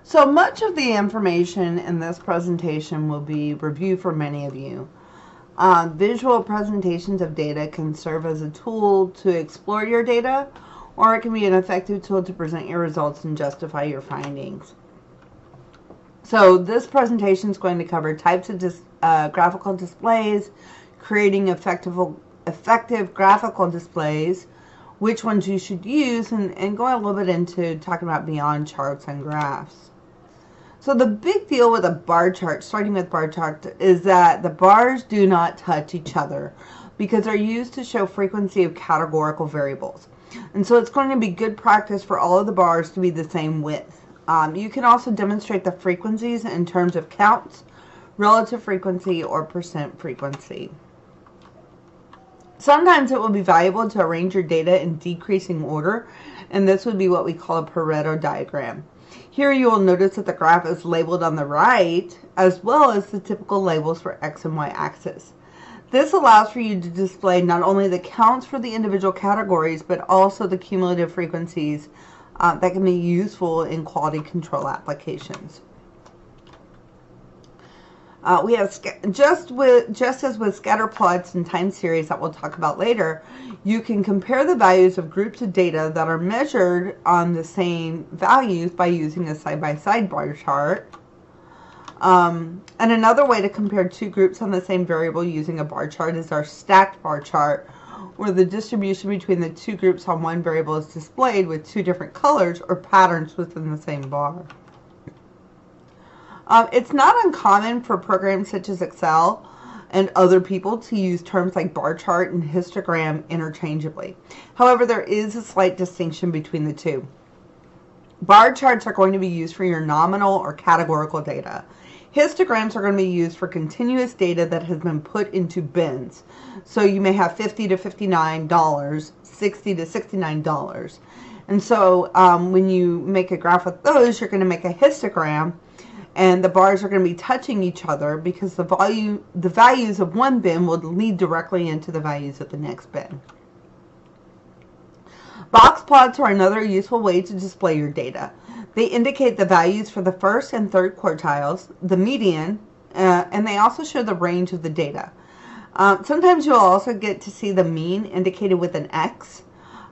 So much of the information in this presentation will be review for many of you. Visual presentations of data can serve as a tool to explore your data, or it can be an effective tool to present your results and justify your findings. So this presentation is going to cover types of graphical displays, creating effective graphical displays, which ones you should use, and going a little bit into talking about beyond charts and graphs. So the big deal with a bar chart, starting with bar chart, is that the bars do not touch each other because they're used to show frequency of categorical variables. And so it's going to be good practice for all of the bars to be the same width. You can also demonstrate the frequencies in terms of counts, relative frequency, or percent frequency. Sometimes it will be valuable to arrange your data in decreasing order, and this would be what we call a Pareto diagram. Here you will notice that the graph is labeled on the right, as well as the typical labels for X and Y axis. This allows for you to display not only the counts for the individual categories, but also the cumulative frequencies that can be useful in quality control applications. We have just as with scatter plots and time series that we'll talk about later, you can compare the values of groups of data that are measured on the same values by using a side-by-side bar chart. And another way to compare two groups on the same variable using a bar chart is our stacked bar chart, where the distribution between the two groups on one variable is displayed with two different colors or patterns within the same bar. It's not uncommon for programs such as Excel and other people to use terms like bar chart and histogram interchangeably. However, there is a slight distinction between the two. Bar charts are going to be used for your nominal or categorical data. Histograms are going to be used for continuous data that has been put into bins. So you may have $50 to $59, $60 to $69. And so when you make a graph with those, you're going to make a histogram, and the bars are going to be touching each other because the values of one bin will lead directly into the values of the next bin. Box plots are another useful way to display your data. They indicate the values for the first and third quartiles, the median, and they also show the range of the data. Sometimes you'll also get to see the mean indicated with an X.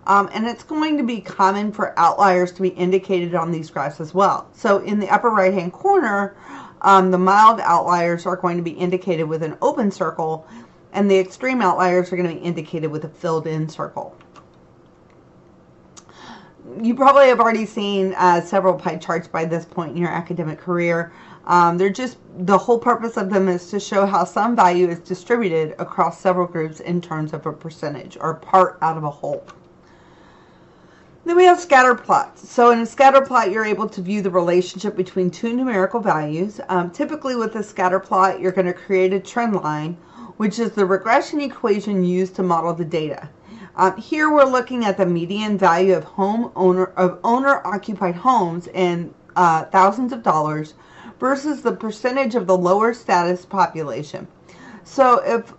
And it's going to be common for outliers to be indicated on these graphs as well. So in the upper right hand corner, the mild outliers are going to be indicated with an open circle, and the extreme outliers are going to be indicated with a filled in circle. You probably have already seen several pie charts by this point in your academic career. The whole purpose of them is to show how some value is distributed across several groups in terms of a percentage or part out of a whole. Then we have scatter plots. So in a scatter plot, you're able to view the relationship between two numerical values. Typically with a scatter plot, you're going to create a trend line, which is the regression equation used to model the data. Here we're looking at the median value of owner-occupied homes in thousands of dollars versus the percentage of the lower status population. So if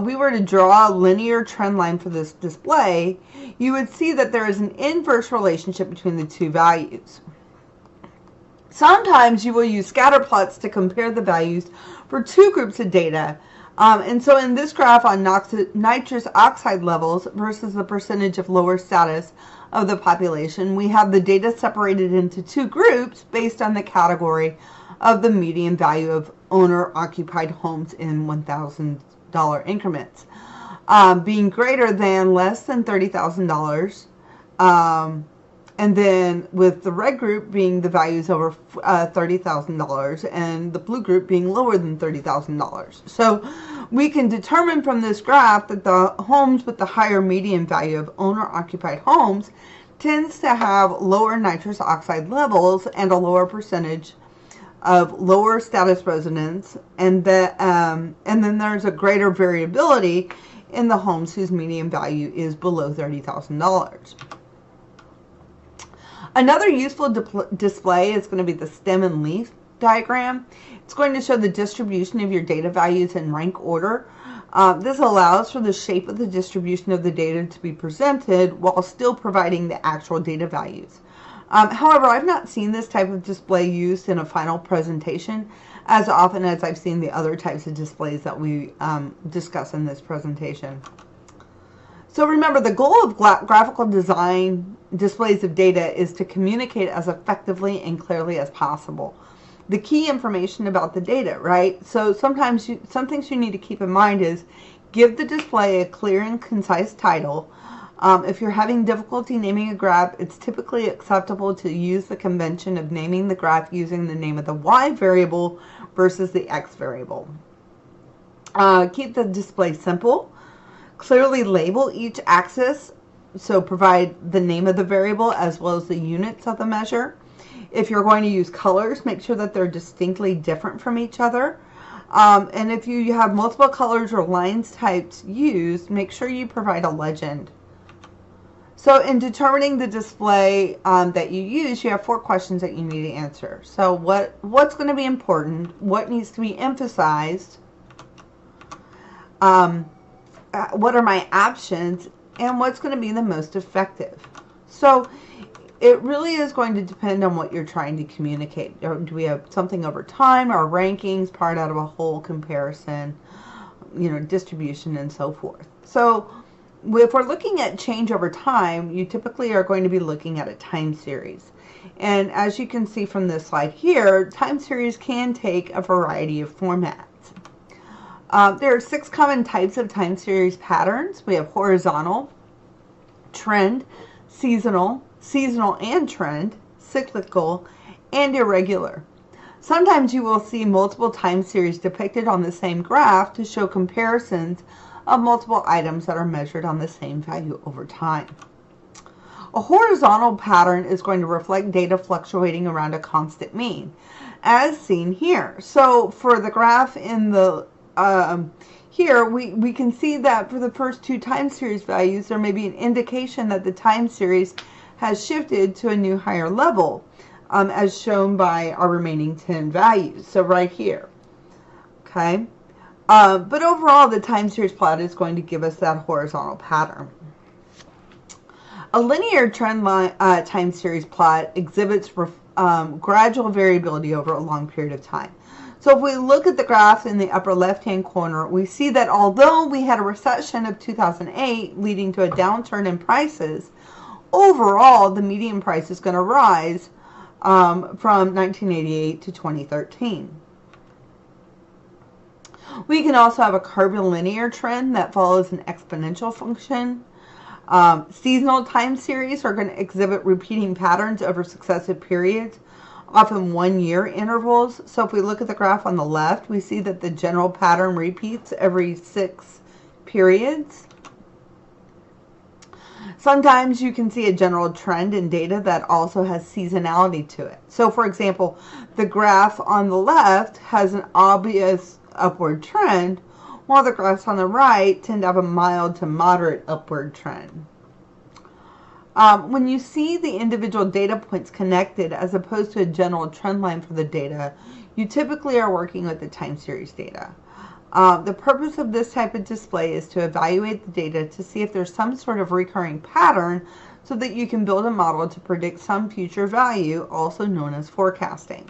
we were to draw a linear trend line for this display, you would see that there is an inverse relationship between the two values. Sometimes you will use scatter plots to compare the values for two groups of data. And so in this graph on nitrous oxide levels versus the percentage of lower status of the population, we have the data separated into two groups based on the category of the median value of owner-occupied homes in $1,000 increments, being greater than less than $30,000, and then with the red group being the values over $30,000 and the blue group being lower than $30,000. So we can determine from this graph that the homes with the higher median value of owner-occupied homes tends to have lower nitrous oxide levels and a lower percentage of lower status residents, and then there's a greater variability in the homes whose median value is below $30,000. Another useful display is going to be the stem and leaf diagram. It's going to show the distribution of your data values in rank order. This allows for the shape of the distribution of the data to be presented while still providing the actual data values. However, I've not seen this type of display used in a final presentation as often as I've seen the other types of displays that we discuss in this presentation. So remember, the goal of graphical design displays of data is to communicate as effectively and clearly as possible the key information about the data, right? So sometimes some things you need to keep in mind is give the display a clear and concise title. If you're having difficulty naming a graph, it's typically acceptable to use the convention of naming the graph using the name of the y variable versus the x variable. Keep the display simple. Clearly label each axis, so provide the name of the variable as well as the units of the measure. If you're going to use colors, make sure that they're distinctly different from each other. And if you have multiple colors or lines types used, make sure you provide a legend. So in determining the display that you use, you have 4 questions that you need to answer. So what's going to be important? What needs to be emphasized? What are my options? And what's going to be the most effective? So it really is going to depend on what you're trying to communicate. Or do we have something over time, or rankings, part out of a whole, comparison, distribution, and so forth. So if we're looking at change over time, you typically are going to be looking at a time series. And as you can see from this slide here, time series can take a variety of formats. There are 6 common types of time series patterns. We have horizontal, trend, seasonal and trend, cyclical, and irregular. Sometimes you will see multiple time series depicted on the same graph to show comparisons of multiple items that are measured on the same value over time. A horizontal pattern is going to reflect data fluctuating around a constant mean, as seen here. So for the graph in the here, we can see that for the first 2 time series values, there may be an indication that the time series has shifted to a new higher level, as shown by our remaining 10 values. So right here, okay? But overall, the time series plot is going to give us that horizontal pattern. A linear trend line time series plot exhibits gradual variability over a long period of time. So if we look at the graph in the upper left-hand corner, we see that although we had a recession of 2008 leading to a downturn in prices, overall the median price is going to rise from 1988 to 2013. We can also have a curvilinear trend that follows an exponential function. Seasonal time series are going to exhibit repeating patterns over successive periods, often 1-year intervals. So if we look at the graph on the left, we see that the general pattern repeats every 6 periods. Sometimes you can see a general trend in data that also has seasonality to it. So for example, the graph on the left has an obvious upward trend, while the graphs on the right tend to have a mild to moderate upward trend. When you see the individual data points connected as opposed to a general trend line for the data, you typically are working with the time series data. The purpose of this type of display is to evaluate the data to see if there's some sort of recurring pattern so that you can build a model to predict some future value, also known as forecasting.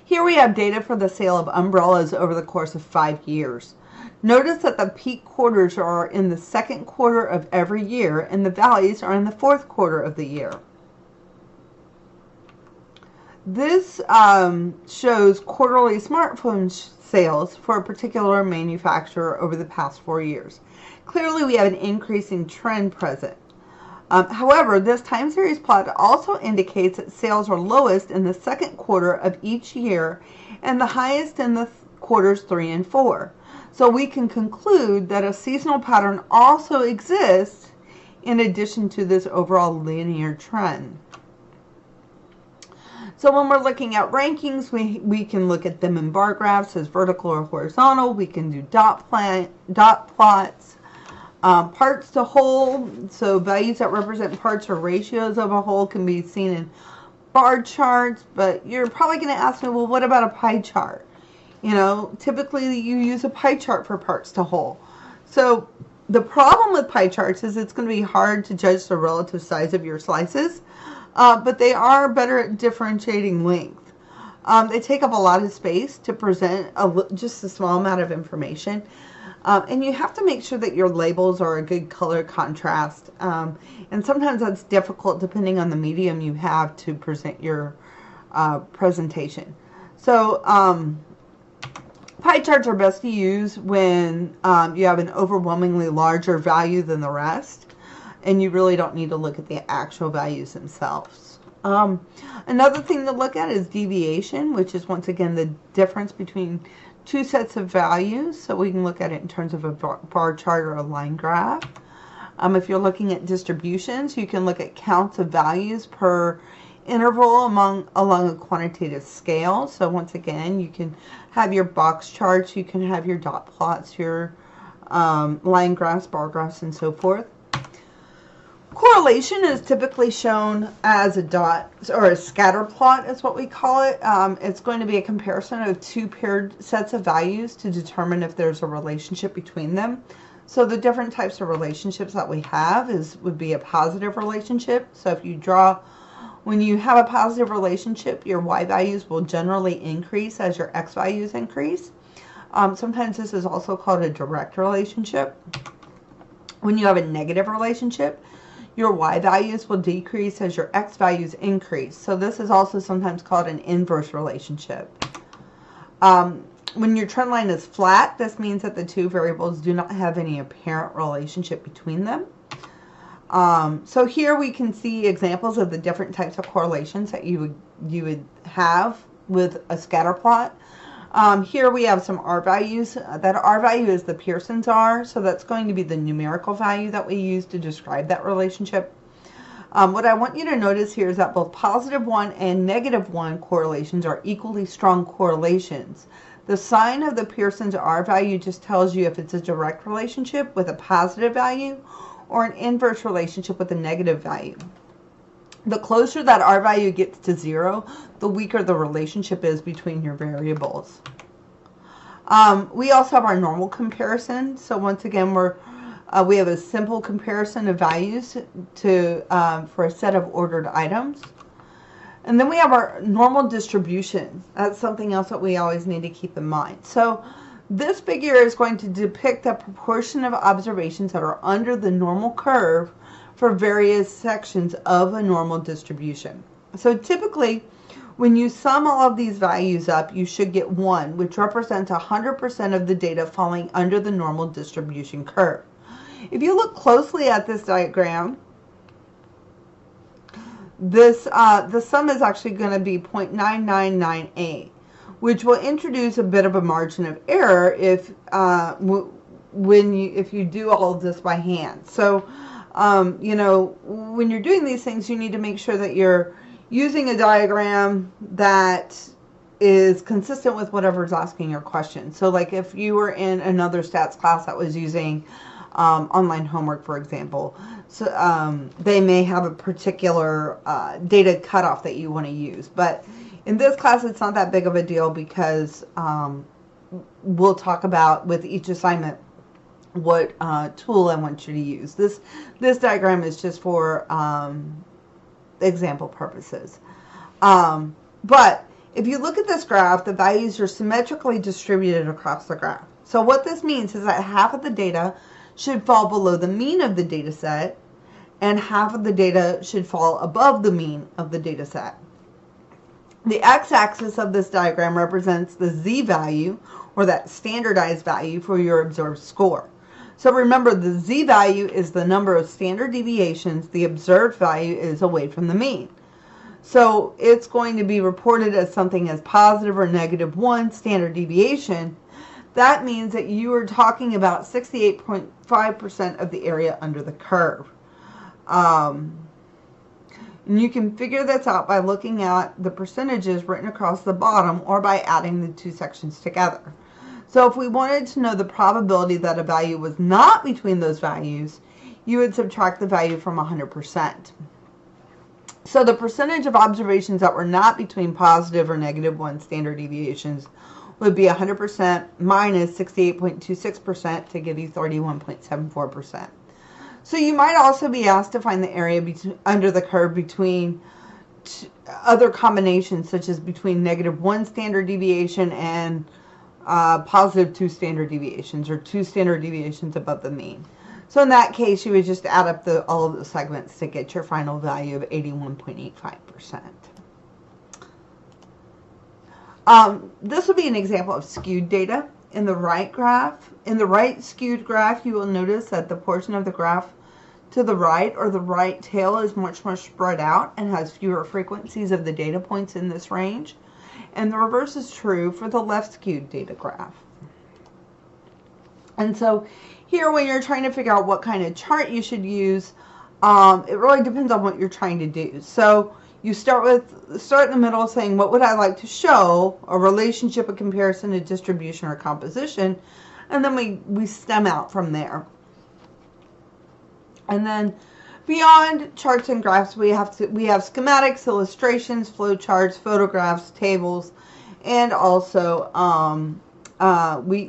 Here we have data for the sale of umbrellas over the course of 5 years. Notice that the peak quarters are in the 2nd quarter of every year and the valleys are in the 4th quarter of the year. This shows quarterly smartphone sales for a particular manufacturer over the past 4 years. Clearly we have an increasing trend present. However, this time series plot also indicates that sales are lowest in the 2nd quarter of each year and the highest in the quarters 3 and 4. So we can conclude that a seasonal pattern also exists in addition to this overall linear trend. So when we're looking at rankings, we can look at them in bar graphs as vertical or horizontal. We can do dot plots. Parts to whole, so values that represent parts or ratios of a whole can be seen in bar charts, but you're probably going to ask me, well, what about a pie chart? Typically you use a pie chart for parts to whole. So the problem with pie charts is it's going to be hard to judge the relative size of your slices. but they are better at differentiating length. They take up a lot of space to present just a small amount of information. And you have to make sure that your labels are a good color contrast. And sometimes that's difficult depending on the medium you have to present your presentation. So pie charts are best to use when you have an overwhelmingly larger value than the rest, and you really don't need to look at the actual values themselves. Another thing to look at is deviation, which is once again the difference between two sets of values. So we can look at it in terms of a bar chart or a line graph. If you're looking at distributions, you can look at counts of values per interval along a quantitative scale. So once again, you can have your box charts, you can have your dot plots, your line graphs, bar graphs, and so forth. Correlation is typically shown as a dot or a scatter plot is what we call it. It's going to be a comparison of two paired sets of values to determine if there's a relationship between them. So the different types of relationships that we have would be a positive relationship. So if you draw, when you have a positive relationship, your y values will generally increase as your x values increase. Sometimes this is also called a direct relationship. When you have a negative relationship, your y values will decrease as your x values increase. So this is also sometimes called an inverse relationship. When your trend line is flat, this means that the two variables do not have any apparent relationship between them. So here we can see examples of the different types of correlations that you would have with a scatter plot. Here we have some R values. That R value is the Pearson's R, so that's going to be the numerical value that we use to describe that relationship. What I want you to notice here is that both +1 and -1 correlations are equally strong correlations. The sign of the Pearson's R value just tells you if it's a direct relationship with a positive value or an inverse relationship with a negative value. The closer that R value gets to 0, the weaker the relationship is between your variables. We also have our normal comparison. So once again, we have a simple comparison of values for a set of ordered items. And then we have our normal distribution. That's something else that we always need to keep in mind. So this figure is going to depict the proportion of observations that are under the normal curve for various sections of a normal distribution. So typically, when you sum all of these values up, you should get 1, which represents 100% of the data falling under the normal distribution curve. If you look closely at this diagram, the sum is actually going to be 0.9998, which will introduce a bit of a margin of error if you do all of this by hand. So you know, when you're doing these things, you need to make sure that you're using a diagram that is consistent with whatever's asking your question. So like if you were in another stats class that was using online homework, for example, so they may have a particular data cutoff that you want to use. But in this class, it's not that big of a deal because we'll talk about with each assignment what tool I want you to use. This diagram is just for example purposes. But if you look at this graph, the values are symmetrically distributed across the graph. So what this means is that half of the data should fall below the mean of the data set, and half of the data should fall above the mean of the data set. The x-axis of this diagram represents the z value, or that standardized value for your observed score. So remember, the z value is the number of standard deviations the observed value is away from the mean. So it's going to be reported as something as positive or -1 standard deviation. That means that you are talking about 68.5% of the area under the curve. And you can figure this out by looking at the percentages written across the bottom or by adding the two sections together. So if we wanted to know the probability that a value was not between those values, you would subtract the value from 100%. So the percentage of observations that were not between positive or -1 standard deviations would be 100% minus 68.26% to give you 31.74%. So you might also be asked to find the area under the curve between other combinations, such as between -1 standard deviation and +2 standard deviations, or 2 standard deviations above the mean. So in that case, you would just add up all of the segments to get your final value of 81.85%. This would be an example of skewed data. In the right graph, in the right skewed graph, you will notice that the portion of the graph to the right, or the right tail, is much more spread out and has fewer frequencies of the data points in this range. And the reverse is true for the left skewed data graph. And so here, when you're trying to figure out what kind of chart you should use, it really depends on what you're trying to do. So you start in the middle saying, what would I like to show? A relationship, a comparison, a distribution, or composition. And then we stem out from there. And then beyond charts and graphs, we have schematics, illustrations, flowcharts, photographs, tables, and also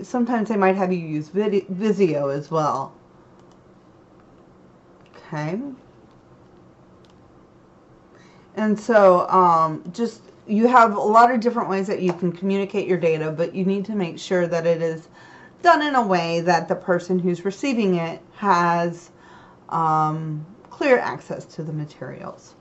sometimes they might have you use Visio as well. Okay. And so just you have a lot of different ways that you can communicate your data, but you need to make sure that it is done in a way that the person who's receiving it has clear access to the materials.